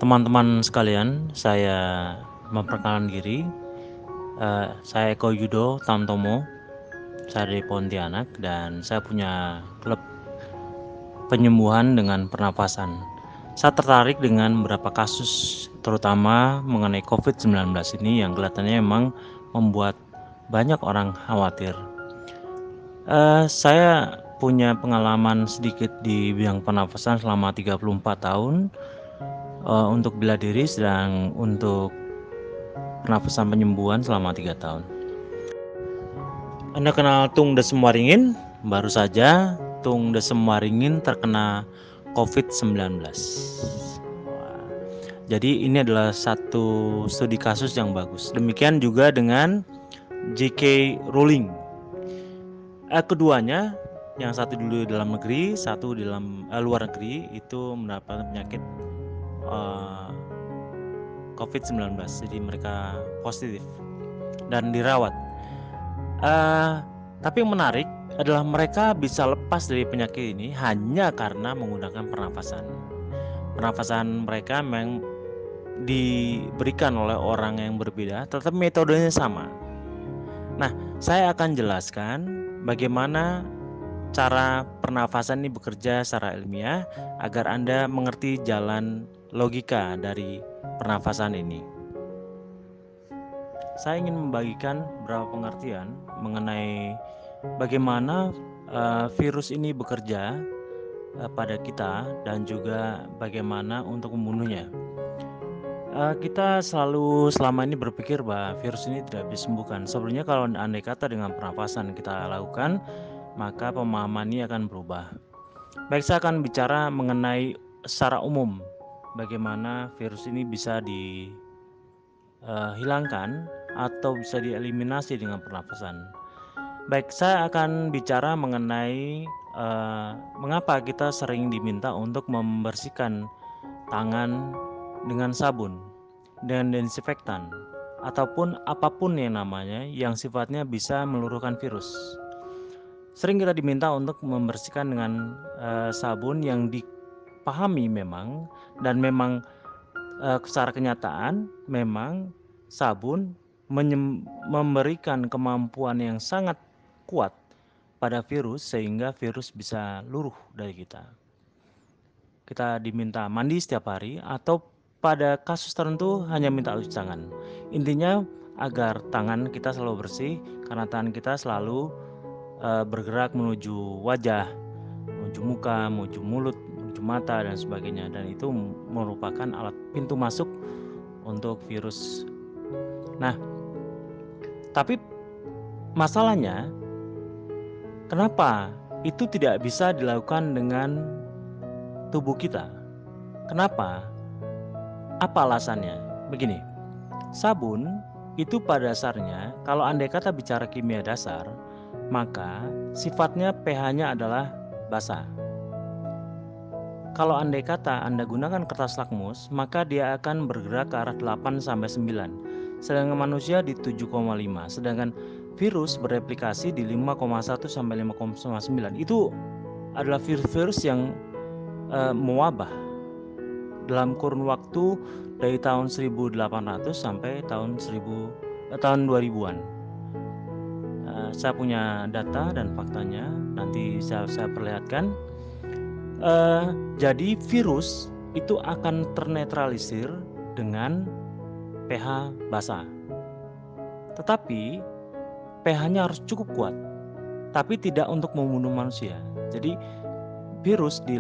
teman-teman sekalian, saya memperkenalkan diri. Saya Eko Yudo Tamtomo, saya dari Pontianak, dan saya punya klub penyembuhan dengan pernapasan. Saya tertarik dengan beberapa kasus, terutama mengenai COVID-19 ini yang kelihatannya memang membuat banyak orang khawatir. Saya punya pengalaman sedikit di bidang pernapasan selama 34 tahun untuk bela diri, sedang untuk pernafasan penyembuhan selama 3 tahun. Anda kenal Tung Desem Waringin? Baru saja Tung Desem Waringin terkena COVID-19. Jadi ini adalah satu studi kasus yang bagus. Demikian juga dengan J.K. Rowling. Keduanya, yang satu dulu dalam negeri, satu di dalam luar negeri, itu mendapatkan penyakit COVID-19. Jadi mereka positif dan dirawat. Tapi yang menarik adalah mereka bisa lepas dari penyakit ini hanya karena menggunakan pernafasan. Pernafasan mereka memang diberikan oleh orang yang berbeda, tetapi metodenya sama. Nah, saya akan jelaskan bagaimana cara pernafasan ini bekerja secara ilmiah agar Anda mengerti jalan logika dari pernafasan ini. Saya ingin membagikan beberapa pengertian mengenai bagaimana virus ini bekerja pada kita dan juga bagaimana untuk membunuhnya. Kita selalu selama ini berpikir bahwa virus ini tidak bisa disembuhkan. Sebenarnya kalau andai kata dengan pernafasan kita lakukan, maka pemahaman ini akan berubah. Baik, saya akan bicara mengenai secara umum bagaimana virus ini bisa dihilangkan atau bisa dieliminasi dengan pernafasan. Baik, saya akan bicara mengenai mengapa kita sering diminta untuk membersihkan tangan dengan sabun, dengan desinfektan, ataupun apapun yang namanya yang sifatnya bisa meluruhkan virus. Sering kita diminta untuk membersihkan dengan sabun yang dipahami memang, dan memang secara kenyataan memang sabun memberikan kemampuan yang sangat kuat pada virus sehingga virus bisa luruh dari kita. Kita diminta mandi setiap hari atau pada kasus tertentu hanya minta cuci tangan. Intinya agar tangan kita selalu bersih, karena tangan kita selalu bergerak menuju wajah, menuju muka, menuju mulut, menuju mata dan sebagainya, dan itu merupakan alat pintu masuk untuk virus. Nah, tapi masalahnya kenapa itu tidak bisa dilakukan dengan tubuh kita? Kenapa? Apa alasannya? Begini, sabun itu pada dasarnya kalau andai kata bicara kimia dasar, maka sifatnya pH-nya adalah basa. Kalau andai kata Anda gunakan kertas lakmus, maka dia akan bergerak ke arah 8 sampai 9. Sedangkan manusia di 7,5. Sedangkan virus bereplikasi di 5,1 sampai 5,9. Itu adalah virus yang mewabah dalam kurun waktu dari tahun 1800 sampai tahun 2000-an. Saya punya data dan faktanya, nanti saya perlihatkan. Jadi virus itu akan ternetralisir dengan pH basa. Tetapi pH-nya harus cukup kuat, tapi tidak untuk membunuh manusia. Jadi virus di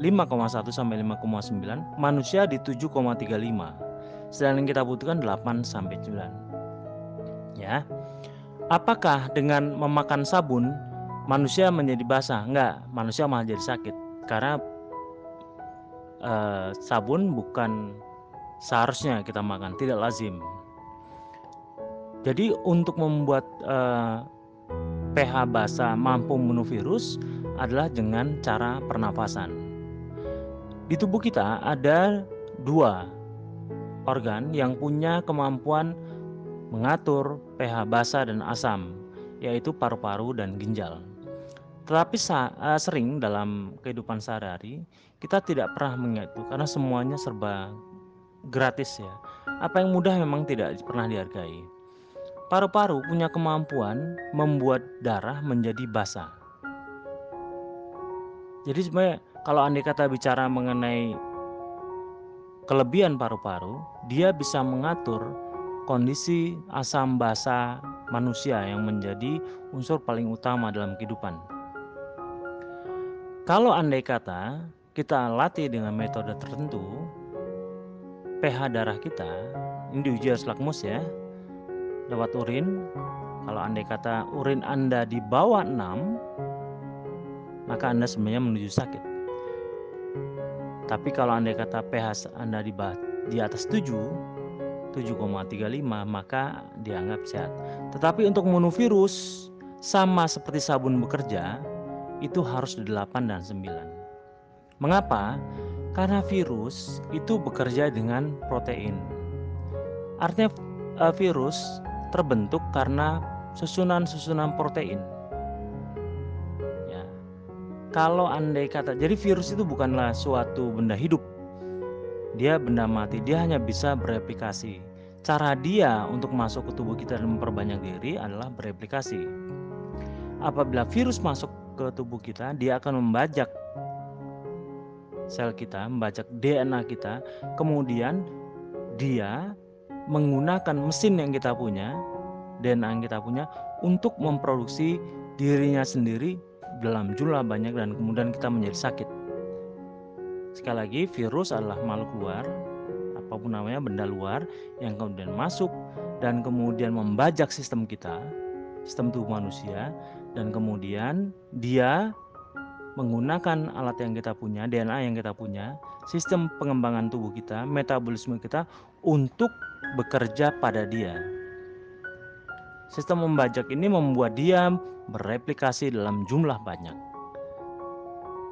5,1 sampai 5,9, manusia di 7,35. Sedangkan kita butuhkan 8 sampai 9. Ya. Apakah dengan memakan sabun manusia menjadi basah? Enggak, manusia malah jadi sakit. Karena sabun bukan seharusnya kita makan, tidak lazim. Jadi untuk membuat pH basa mampu membunuh virus adalah dengan cara pernafasan. Di tubuh kita ada 2 organ yang punya kemampuan mengatur pH basa dan asam, yaitu paru-paru dan ginjal. Tetapi sering dalam kehidupan sehari-hari kita tidak pernah mengingat itu karena semuanya serba gratis ya. Apa yang mudah memang tidak pernah dihargai. Paru-paru punya kemampuan membuat darah menjadi basa. Jadi sebenarnya kalau andai kata bicara mengenai kelebihan paru-paru, dia bisa mengatur kondisi asam basa manusia yang menjadi unsur paling utama dalam kehidupan. Kalau andai kata kita latih dengan metode tertentu, pH darah kita ini diuji harus lakmus ya, lewat urin. Kalau andai kata urin Anda di bawah 6, maka Anda sebenarnya menuju sakit. Tapi kalau andai kata pH Anda di atas 7,35, maka dianggap sehat. Tetapi untuk membunuh virus, sama seperti sabun bekerja, itu harus di 8 dan 9. Mengapa? Karena virus itu bekerja dengan protein. Artinya virus terbentuk karena susunan-susunan protein. Ya. Kalau andai kata, jadi virus itu bukanlah suatu benda hidup. Dia benda mati, dia hanya bisa bereplikasi. Cara dia untuk masuk ke tubuh kita dan memperbanyak diri adalah bereplikasi. Apabila virus masuk ke tubuh kita, dia akan membajak sel kita, membajak DNA kita, kemudian dia menggunakan mesin yang kita punya, DNA yang kita punya, untuk memproduksi dirinya sendiri dalam jumlah banyak dan kemudian kita menjadi sakit. Sekali lagi, virus adalah makhluk luar, apapun namanya, benda luar yang kemudian masuk dan kemudian membajak sistem kita, sistem tubuh manusia, dan kemudian dia menggunakan alat yang kita punya, DNA yang kita punya, sistem pengembangan tubuh kita, metabolisme kita untuk bekerja pada dia. Sistem membajak ini membuat dia bereplikasi dalam jumlah banyak.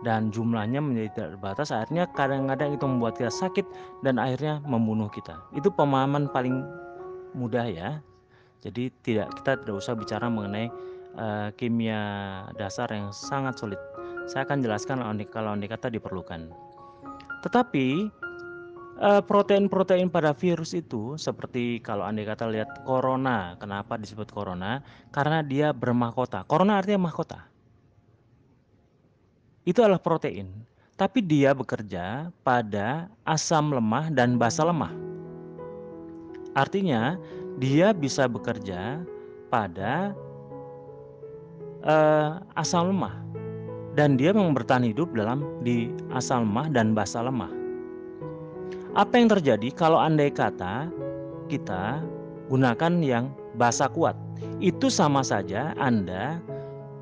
Dan jumlahnya menjadi tidak terbatas, akhirnya kadang-kadang itu membuat kita sakit dan akhirnya membunuh kita. Itu pemahaman paling mudah ya. Jadi kita tidak usah bicara mengenai kimia dasar yang sangat sulit. Saya akan jelaskan kalau andai kata diperlukan. Tetapi protein-protein pada virus itu, seperti kalau andai kata lihat corona, kenapa disebut corona? Karena dia bermahkota. Corona artinya mahkota. Itu adalah protein, tapi dia bekerja pada asam lemah dan basa lemah. Artinya dia bisa bekerja pada asam lemah, dan dia memang bertahan hidup di asam lemah dan basa lemah. Apa yang terjadi kalau andai kata kita gunakan yang basa kuat? Itu sama saja Anda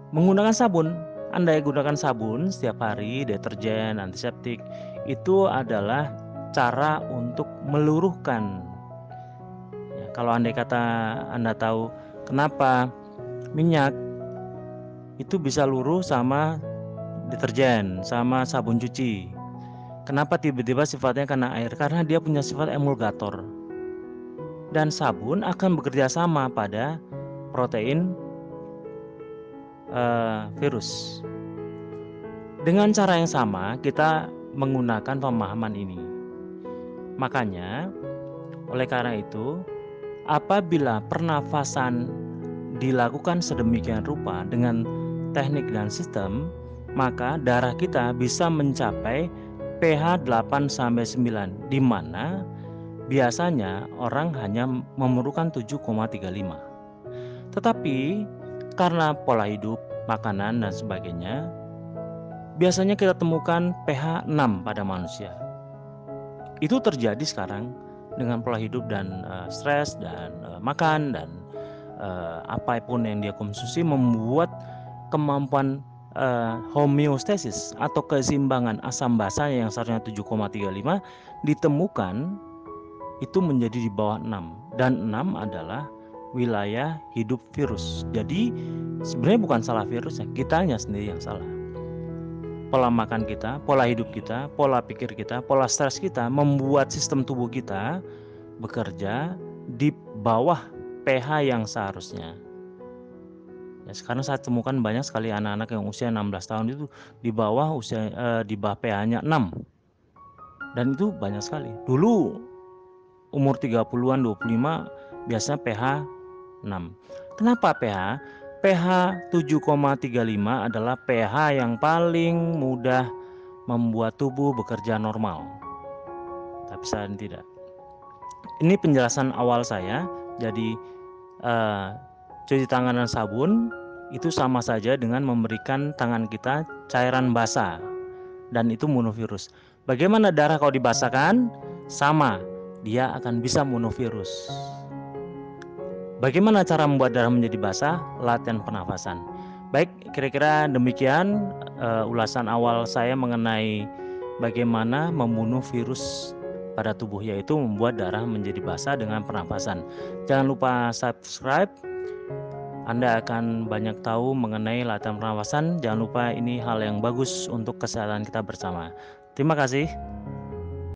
menggunakan sabun. Anda gunakan sabun setiap hari, deterjen, antiseptik, itu adalah cara untuk meluruhkan. Ya, kalau andai kata Anda tahu kenapa minyak itu bisa luruh sama deterjen, sama sabun cuci. Kenapa tiba-tiba sifatnya kena air? Karena dia punya sifat emulgator. Dan sabun akan bekerja sama pada protein virus. Dengan cara yang sama kita menggunakan pemahaman ini. Makanya oleh karena itu, apabila pernafasan dilakukan sedemikian rupa dengan teknik dan sistem, maka darah kita bisa mencapai pH 8 sampai 9, di mana biasanya orang hanya memerlukan 7,35. Tetapi karena pola hidup, makanan dan sebagainya, biasanya kita temukan pH 6 pada manusia. Itu terjadi sekarang dengan pola hidup dan stres dan makan dan apapun yang dia konsumsi, membuat kemampuan homeostasis atau keseimbangan asam basa yang seharusnya 7,35 ditemukan itu menjadi di bawah 6, dan 6 adalah wilayah hidup virus. Jadi sebenarnya bukan salah virusnya, kitanya sendiri yang salah. Pola makan kita, pola hidup kita, pola pikir kita, pola stres kita membuat sistem tubuh kita bekerja di bawah pH yang seharusnya. Ya, sekarang saya temukan banyak sekali anak-anak yang usia 16 tahun itu di bawah pH-nya 6. Dan itu banyak sekali. Dulu umur 30-an, 25 biasanya pH 6. Kenapa pH? pH 7,35 adalah pH yang paling mudah membuat tubuh bekerja normal. Tapi saya tidak. Ini penjelasan awal saya. Jadi cuci tangan dan sabun itu sama saja dengan memberikan tangan kita cairan basah, dan itu membunuh virus. Bagaimana darah kalau dibasahkan? Sama, dia akan bisa membunuh virus. Bagaimana cara membuat darah menjadi basah? Latihan pernafasan. Baik, kira-kira demikian ulasan awal saya mengenai bagaimana membunuh virus pada tubuh, yaitu membuat darah menjadi basah dengan pernafasan. Jangan lupa subscribe. Anda akan banyak tahu mengenai latihan pernafasan. Jangan lupa, ini hal yang bagus untuk kesehatan kita bersama. Terima kasih.